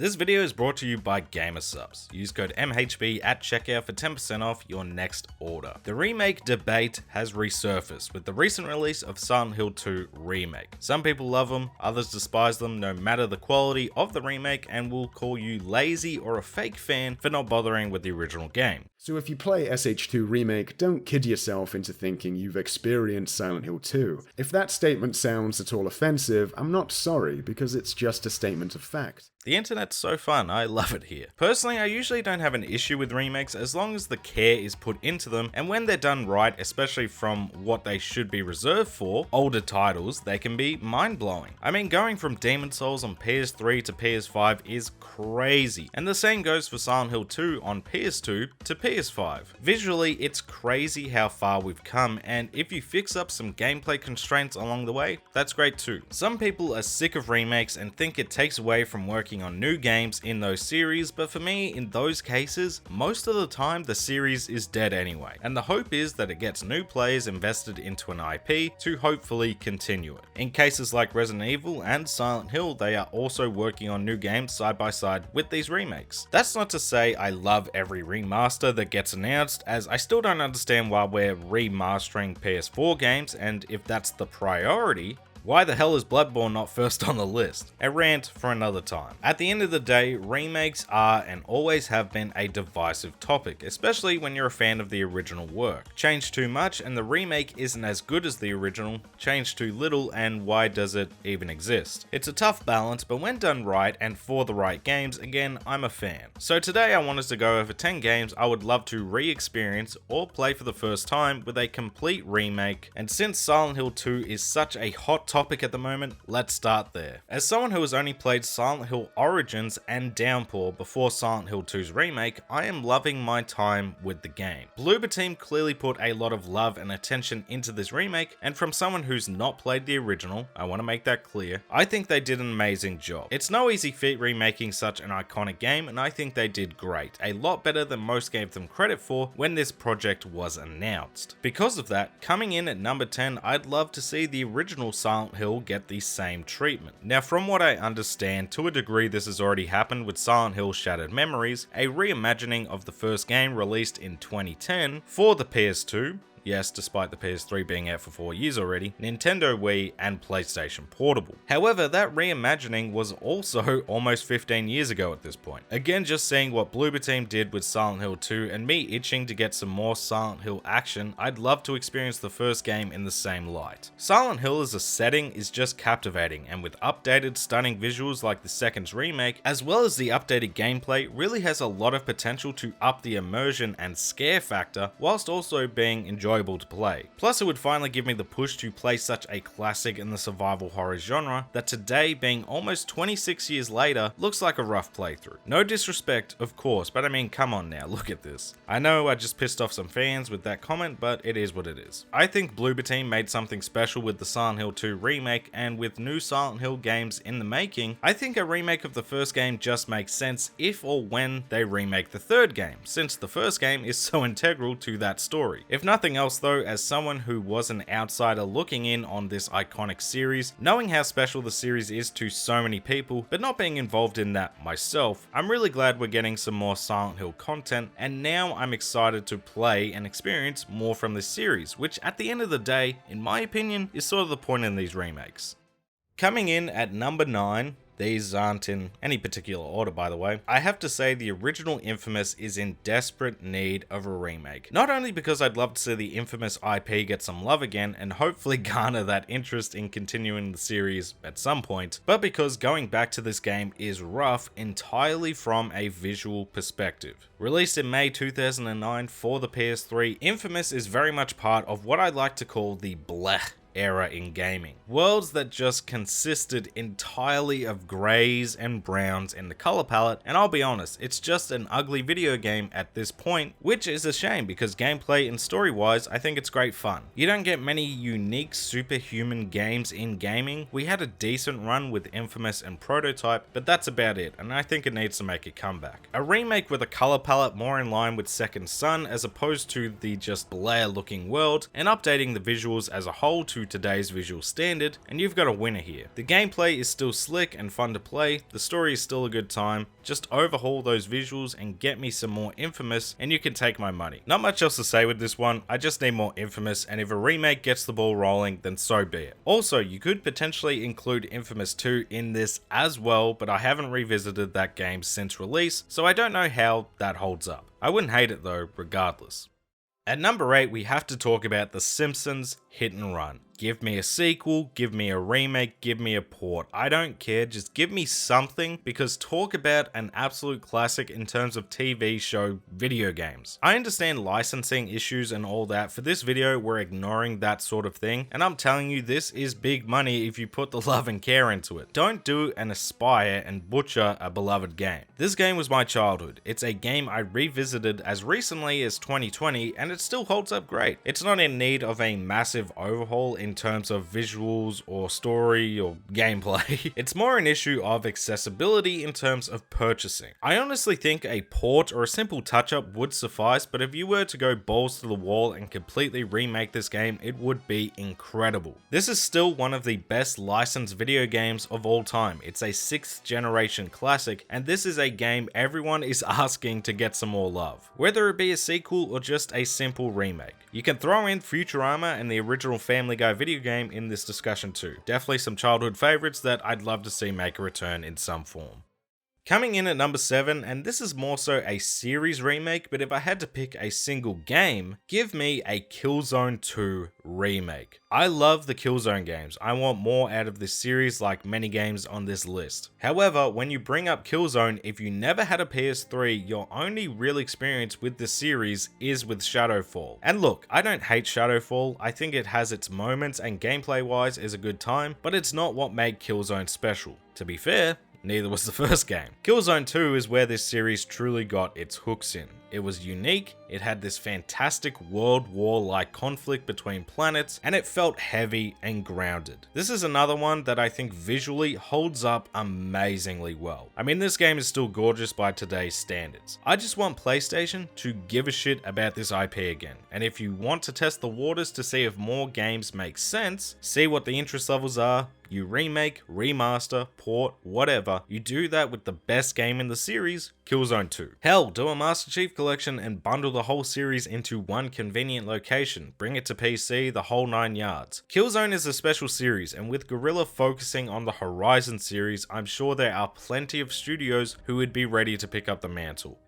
This video is brought to you by Gamersubs. Use code MHB at checkout for 10% off your next order. The remake debate has resurfaced with the recent release of Silent Hill 2 Remake. Some people love them, others despise them no matter the quality of the remake and will call you lazy or a fake fan for not bothering with the original game. So if you play SH2 Remake, don't kid yourself into thinking you've experienced Silent Hill 2. If that statement sounds at all offensive, I'm not sorry, because it's just a statement of fact. The internet's so fun, I love it here. Personally, I usually don't have an issue with remakes as long as the care is put into them, and when they're done right, especially from what they should be reserved for, older titles, they can be mind-blowing. I mean, going from Demon's Souls on PS3 to PS5 is crazy, and the same goes for Silent Hill 2 on PS2 to PS5. Visually, it's crazy how far we've come, and if you fix up some gameplay constraints along the way, that's great too. Some people are sick of remakes and think it takes away from working on new games in those series, but for me, in those cases, most of the time the series is dead anyway, and the hope is that it gets new players invested into an IP to hopefully continue it. In cases like Resident Evil and Silent Hill, they are also working on new games side by side with these remakes. That's not to say I love every remaster that gets announced, as I still don't understand why we're remastering PS4 games, and if that's the priority, why the hell is Bloodborne not first on the list? A rant for another time. At the end of the day, remakes are and always have been a divisive topic, especially when you're a fan of the original work. Change too much and the remake isn't as good as the original, change too little and why does it even exist? It's a tough balance, but when done right and for the right games, again, I'm a fan. So today I wanted to go over 10 games I would love to re-experience or play for the first time with a complete remake, and since Silent Hill 2 is such a hot topic at the moment, let's start there. As someone who has only played Silent Hill Origins and Downpour before Silent Hill 2's remake, I am loving my time with the game. Bloober Team clearly put a lot of love and attention into this remake, and from someone who's not played the original, I want to make that clear, I think they did an amazing job. It's no easy feat remaking such an iconic game, and I think they did great, a lot better than most gave them credit for when this project was announced. Because of that, coming in at number 10, I'd love to see the original Silent Hill get the same treatment. Now, from what I understand, to a degree this has already happened with Silent Hill Shattered Memories, a reimagining of the first game released in 2010 for the PS2, yes, despite the PS3 being out for 4 years already, Nintendo Wii, and PlayStation Portable. However, that reimagining was also almost 15 years ago at this point. Again, just seeing what Bloober Team did with Silent Hill 2 and me itching to get some more Silent Hill action, I'd love to experience the first game in the same light. Silent Hill as a setting is just captivating, and with updated stunning visuals like the second's remake, as well as the updated gameplay, really has a lot of potential to up the immersion and scare factor, whilst also being enjoyable to play. Plus, it would finally give me the push to play such a classic in the survival horror genre that today, being almost 26 years later, looks like a rough playthrough. No disrespect, of course, but I mean, come on now, look at this. I know I just pissed off some fans with that comment, but it is what it is. I think Bloober Team made something special with the Silent Hill 2 remake, and with new Silent Hill games in the making, I think a remake of the first game just makes sense if or when they remake the third game, since the first game is so integral to that story. If nothing else though, as someone who was an outsider looking in on this iconic series, knowing how special the series is to so many people, but not being involved in that myself, I'm really glad we're getting some more Silent Hill content, and now I'm excited to play and experience more from this series, which at the end of the day, in my opinion, is sort of the point in these remakes. Coming in at number 9, these aren't in any particular order, by the way, I have to say the original Infamous is in desperate need of a remake. Not only because I'd love to see the Infamous IP get some love again and hopefully garner that interest in continuing the series at some point, but because going back to this game is rough entirely from a visual perspective. Released in May 2009 for the PS3, Infamous is very much part of what I like to call the blech era in gaming. Worlds that just consisted entirely of greys and browns in the color palette, and I'll be honest, it's just an ugly video game at this point, which is a shame because gameplay and story-wise, I think it's great fun. You don't get many unique superhuman games in gaming. We had a decent run with Infamous and Prototype, but that's about it, and I think it needs to make a comeback. A remake with a color palette more in line with Second Son as opposed to the just blare looking world, and updating the visuals as a whole to to today's visual standard, and you've got a winner here. The gameplay is still slick and fun to play, the story is still a good time, just overhaul those visuals and get me some more Infamous and you can take my money. Not much else to say with this one, I just need more Infamous, and if a remake gets the ball rolling, then so be it. Also, you could potentially include Infamous 2 in this as well, but I haven't revisited that game since release, so I don't know how that holds up. I wouldn't hate it though, regardless. At number 8, we have to talk about The Simpsons Hit and Run. Give me a sequel, give me a remake, give me a port. I don't care, just give me something, because talk about an absolute classic in terms of TV show video games. I understand licensing issues and all that. For this video, we're ignoring that sort of thing, and I'm telling you, this is big money if you put the love and care into it. Don't do and aspire and butcher a beloved game. This game was my childhood. It's a game I revisited as recently as 2020, and it still holds up great. It's not in need of a massive overhaul in terms of visuals or story or gameplay. It's more an issue of accessibility in terms of purchasing. I honestly think a port or a simple touch-up would suffice, but if you were to go balls to the wall and completely remake this game, it would be incredible. This is still one of the best licensed video games of all time. It's a 6th generation classic, and this is a game everyone is asking to get some more love. Whether it be a sequel or just a simple remake. You can throw in Futurama and the original Family Guy video game in this discussion too. Definitely some childhood favorites that I'd love to see make a return in some form. Coming in at number 7, and this is more so a series remake, but if I had to pick a single game, give me a Killzone 2 remake. I love the Killzone games. I want more out of this series like many games on this list. However, when you bring up Killzone, if you never had a PS3, your only real experience with this series is with Shadowfall. And look, I don't hate Shadowfall. I think it has its moments and gameplay wise is a good time, but it's not what made Killzone special. To be fair, neither was the first game. Killzone 2 is where this series truly got its hooks in. It was unique, it had this fantastic World War-like conflict between planets, and it felt heavy and grounded. This is another one that I think visually holds up amazingly well. I mean, this game is still gorgeous by today's standards. I just want PlayStation to give a shit about this IP again, and if you want to test the waters to see if more games make sense, see what the interest levels are, you remake, remaster, port, whatever, you do that with the best game in the series, Killzone 2. Hell, do a Master Chief Collection and bundle the whole series into one convenient location, bring it to PC, the whole 9 yards. Killzone is a special series, and with Guerrilla focusing on the Horizon series, I'm sure there are plenty of studios who would be ready to pick up the mantle.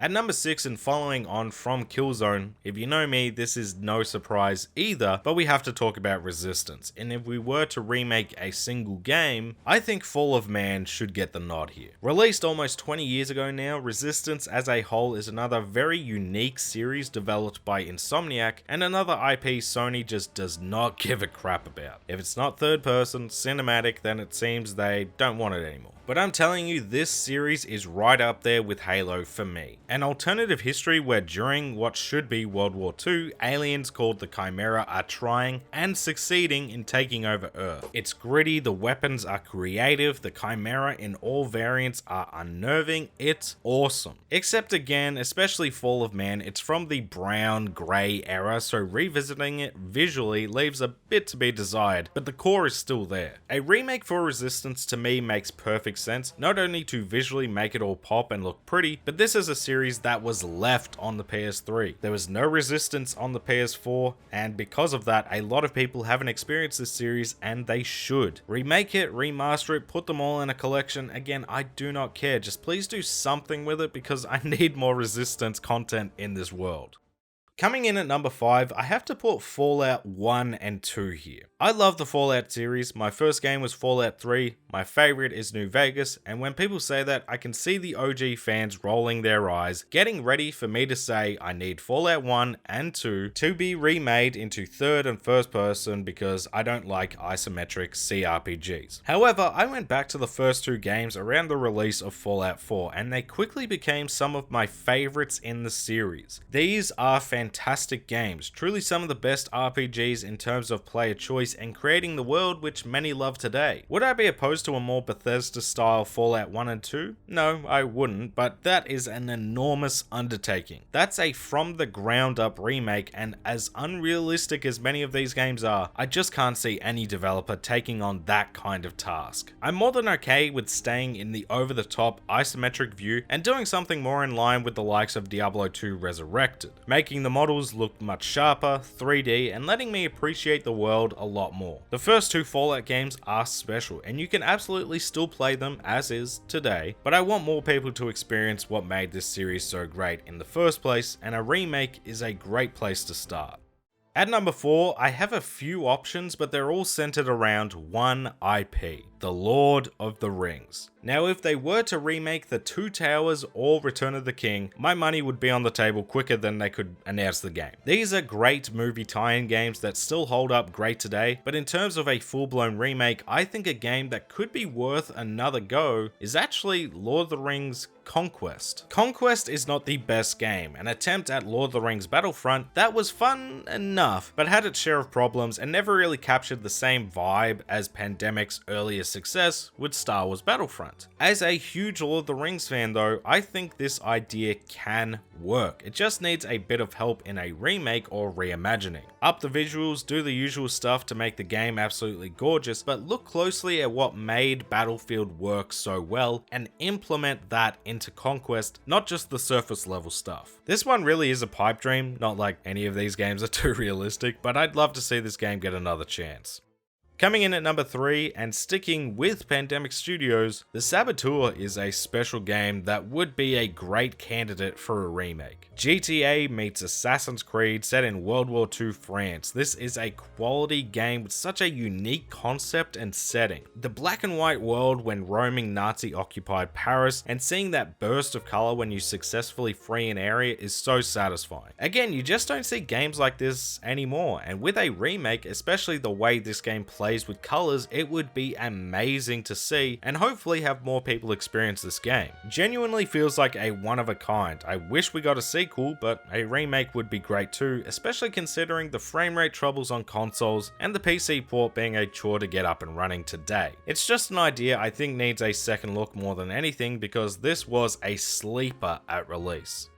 At number 6, and following on from Killzone, if you know me, this is no surprise either, but we have to talk about Resistance. And if we were to remake a single game, I think Fall of Man should get the nod here. Released almost 20 years ago now, Resistance as a whole is another very unique series developed by Insomniac, and another IP Sony just does not give a crap about. If it's not third person, cinematic, then it seems they don't want it anymore. But I'm telling you, this series is right up there with Halo for me. An alternative history where during what should be World War II, aliens called the Chimera are trying and succeeding in taking over Earth. It's gritty, the weapons are creative, the Chimera in all variants are unnerving, it's awesome. Except again, especially Fall of Man, it's from the brown grey era, so revisiting it visually leaves a bit to be desired, but the core is still there. A remake for Resistance to me makes perfect sense, not only to visually make it all pop and look pretty, but this is a series that was left on the PS3. There was no Resistance on the PS4, and because of that, a lot of people haven't experienced this series, and they should. Remake it, remaster it, put them all in a collection. Again, I do not care, just please do something with it because I need more Resistance content in this world. Coming in at number 5, I have to put Fallout 1 and 2 here. I love the Fallout series. My first game was Fallout 3, my favorite is New Vegas, and when people say that, I can see the OG fans rolling their eyes, getting ready for me to say I need Fallout 1 and 2 to be remade into third and first person because I don't like isometric CRPGs. However, I went back to the first 2 games around the release of Fallout 4, and they quickly became some of my favorites in the series. These are fantastic fantastic games, truly some of the best RPGs in terms of player choice and creating the world which many love today. Would I be opposed to a more Bethesda-style Fallout 1 and 2? No, I wouldn't, but that is an enormous undertaking. That's a from-the-ground-up remake, and as unrealistic as many of these games are, I just can't see any developer taking on that kind of task. I'm more than okay with staying in the over-the-top isometric view and doing something more in line with the likes of Diablo 2 Resurrected, making the models look much sharper, 3D, and letting me appreciate the world a lot more. The first two Fallout games are special, and you can absolutely still play them as is today, but I want more people to experience what made this series so great in the first place, and a remake is a great place to start. At number 4, I have a few options, but they're all centered around one IP, The Lord of the Rings. Now, if they were to remake The Two Towers or Return of the King, my money would be on the table quicker than they could announce the game. These are great movie tie-in games that still hold up great today, but in terms of a full-blown remake, I think a game that could be worth another go is actually Lord of the Rings Conquest. Conquest is not the best game. An attempt at Lord of the Rings Battlefront that was fun enough, but had its share of problems and never really captured the same vibe as Pandemic's earlier success with Star Wars Battlefront. As a huge Lord of the Rings fan though, I think this idea can work. It just needs a bit of help in a remake or reimagining. Up the visuals, do the usual stuff to make the game absolutely gorgeous, but look closely at what made Battlefield work so well and implement that into Conquest, not just the surface level stuff. This one really is a pipe dream, not like any of these games are too realistic, but I'd love to see this game get another chance. Coming in at number 3, and sticking with Pandemic Studios, The Saboteur is a special game that would be a great candidate for a remake. GTA meets Assassin's Creed set in World War II France. This is a quality game with such a unique concept and setting. The black and white world when roaming Nazi-occupied Paris and seeing that burst of color when you successfully free an area is so satisfying. Again, you just don't see games like this anymore, and with a remake, especially the way this game plays with colors, it would be amazing to see and hopefully have more people experience this game. Genuinely feels like a one of a kind. I wish we got a sequel, but a remake would be great too, especially considering the frame rate troubles on consoles and the PC port being a chore to get up and running today. It's just an idea I think needs a second look more than anything, because this was a sleeper at release.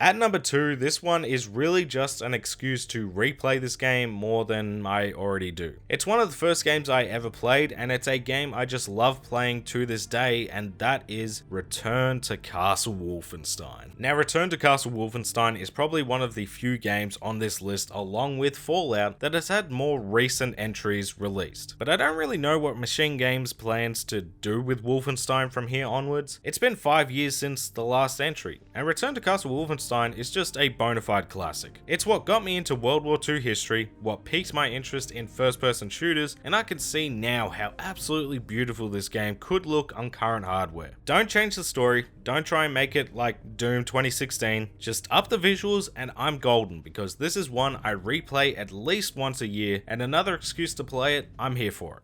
At number 2, this one is really just an excuse to replay this game more than I already do. It's one of the first games I ever played, and it's a game I just love playing to this day, and that is Return to Castle Wolfenstein. Now, Return to Castle Wolfenstein is probably one of the few games on this list, along with Fallout, that has had more recent entries released. But I don't really know what Machine Games plans to do with Wolfenstein from here onwards. It's been 5 years since the last entry, and Return to Castle Wolfenstein is just a bona fide classic. It's what got me into World War II history, what piqued my interest in first-person shooters, and I can see now how absolutely beautiful this game could look on current hardware. Don't change the story, don't try and make it like Doom 2016, just up the visuals and I'm golden, because this is one I replay at least once a year, and another excuse to play it, I'm here for it.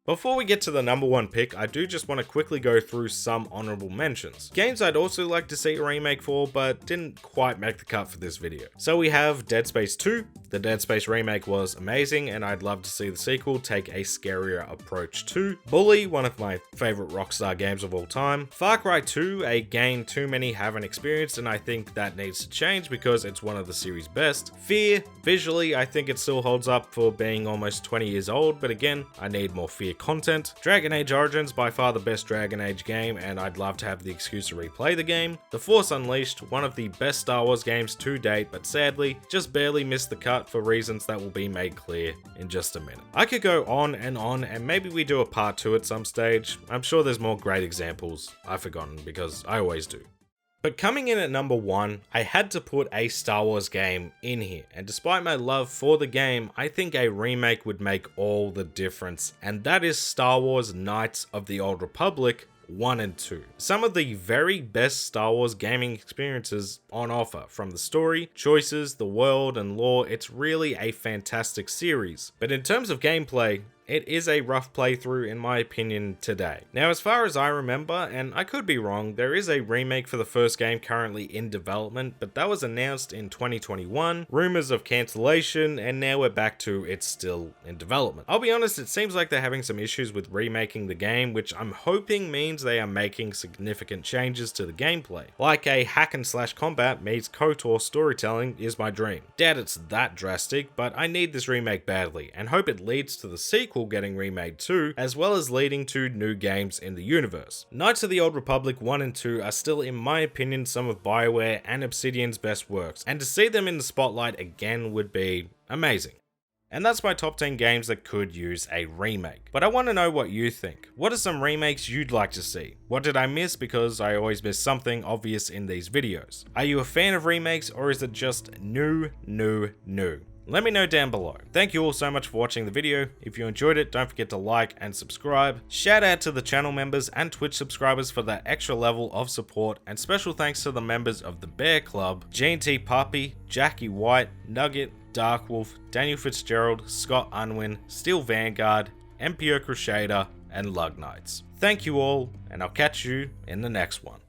Before we get to the number 1 pick, I do just want to quickly go through some honourable mentions. Games I'd also like to see a remake for, but didn't quite make the cut for this video. So we have Dead Space 2. The Dead Space remake was amazing, and I'd love to see the sequel take a scarier approach too. Bully, one of my favourite Rockstar games of all time. Far Cry 2, a game too many haven't experienced, and I think that needs to change because it's one of the series' best. Fear, visually, I think it still holds up for being almost 20 years old, but again, I need more Fear content. Dragon Age Origins, by far the best Dragon Age game, and I'd love to have the excuse to replay the game. The Force Unleashed, one of the best Star Wars games to date, but sadly, just barely missed the cut for reasons that will be made clear in just a minute. I could go on, and maybe we do a part 2 at some stage. I'm sure there's more great examples I've forgotten, because I always do. But coming in at number 1, I had to put a Star Wars game in here, and despite my love for the game, I think a remake would make all the difference, and that is Star Wars Knights of the Old Republic 1 and 2. Some of the very best Star Wars gaming experiences on offer, from the story, choices, the world, and lore. It's really a fantastic series. But in terms of gameplay, it is a rough playthrough in my opinion today. Now, as far as I remember, and I could be wrong, there is a remake for the first game currently in development, but that was announced in 2021, rumors of cancellation, and now we're back to it's still in development. I'll be honest, it seems like they're having some issues with remaking the game, which I'm hoping means they are making significant changes to the gameplay. Like a hack and slash combat meets KOTOR storytelling is my dream. Doubt it's that drastic, but I need this remake badly, and hope it leads to the sequel getting remade too, as well as leading to new games in the universe. Knights of the Old Republic 1 and 2 are still, in my opinion, some of BioWare and Obsidian's best works, and to see them in the spotlight again would be amazing. And that's my top 10 games that could use a remake. But I want to know what you think. What are some remakes you'd like to see? What did I miss because I always miss something obvious in these videos? Are you a fan of remakes, or is it just new? Let me know down below. Thank you all so much for watching the video. If you enjoyed it, don't forget to like and subscribe. Shout out to the channel members and Twitch subscribers for that extra level of support, and special thanks to the members of the Bear Club, G&T Puppy, Jackie White, Nugget, Darkwolf, Daniel Fitzgerald, Scott Unwin, Steel Vanguard, MPO Crusader, and Lug Knights. Thank you all, and I'll catch you in the next one.